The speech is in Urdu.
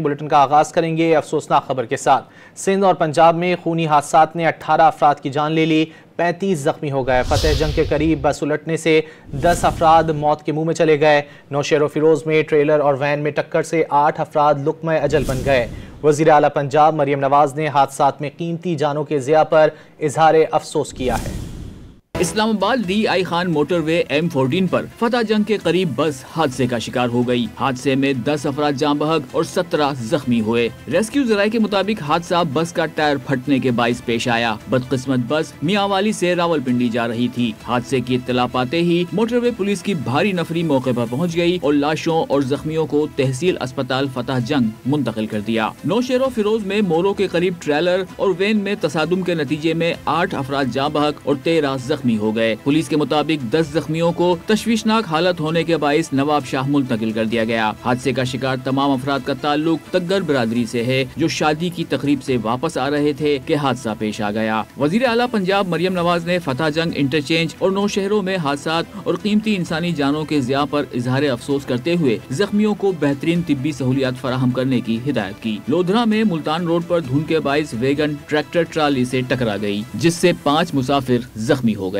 بلیٹن کا آغاز کریں گے افسوسناک خبر کے ساتھ۔ سندھ اور پنجاب میں خونی حادثات نے 18 افراد کی جان لے لی، 35 زخمی ہو گئے۔ فتح جنگ کے قریب بس الٹنے سے 10 افراد موت کے منہ میں چلے گئے۔ نوشہر و فیروز میں ٹریلر اور وین میں ٹکر سے 8 افراد لقمہ اجل بن گئے۔ وزیر اعلیٰ پنجاب مریم نواز نے حادثات میں قیمتی جانوں کے ضیاع پر اظہار افسوس کیا ہے۔ اسلام آباد D I Khan motor way M14 پر فتح جنگ کے قریب بس حادثے کا شکار ہو گئی۔ حادثے میں 10 افراد جاں بحق اور 17 زخمی ہوئے۔ ریسکیو ذرائع کے مطابق حادثہ بس کا ٹائر پھٹنے کے باعث پیش آیا۔ بدقسمت بس میاں والی سے راولپنڈی جا رہی تھی۔ حادثے کی اطلاع پاتے ہی موٹر وے پولیس کی بھاری نفری موقع پر پہنچ گئی اور لاشوں اور زخمیوں کو تحصیل اسپتال فتح جنگ منتقل کر دیا۔ نوشہر و فیروز میں مورو کے قریب ٹریلر اور وین میں تصادم کے نتیجے میں 8 افراد جاں بحق اور 13 زخمی ہو گئے۔ پولیس کے مطابق 10 زخمیوں کو تشویشناک حالت ہونے کے باعث نواب شاہ منتقل کر دیا گیا۔ حادثے کا شکار تمام افراد کا تعلق تگگر برادری سے ہے، جو شادی کی تقریب سے واپس آ رہے تھے کہ حادثہ پیش آ گیا۔ وزیر اعلیٰ پنجاب مریم نواز نے فتح جنگ انٹرچینج اور نوشہروں میں حادثات اور قیمتی انسانی جانوں کے ضیاع پر اظہار افسوس کرتے ہوئے زخمیوں کو بہترین طبی سہولیات فراہم کرنے کی ہدایت کی۔ لودھرا میں ملتان روڈ پر دھند کے باعث ویگن ٹریکٹر ٹرالی سے ٹکرا گئی، جس سے 5 مسافر زخمی ہو گئے۔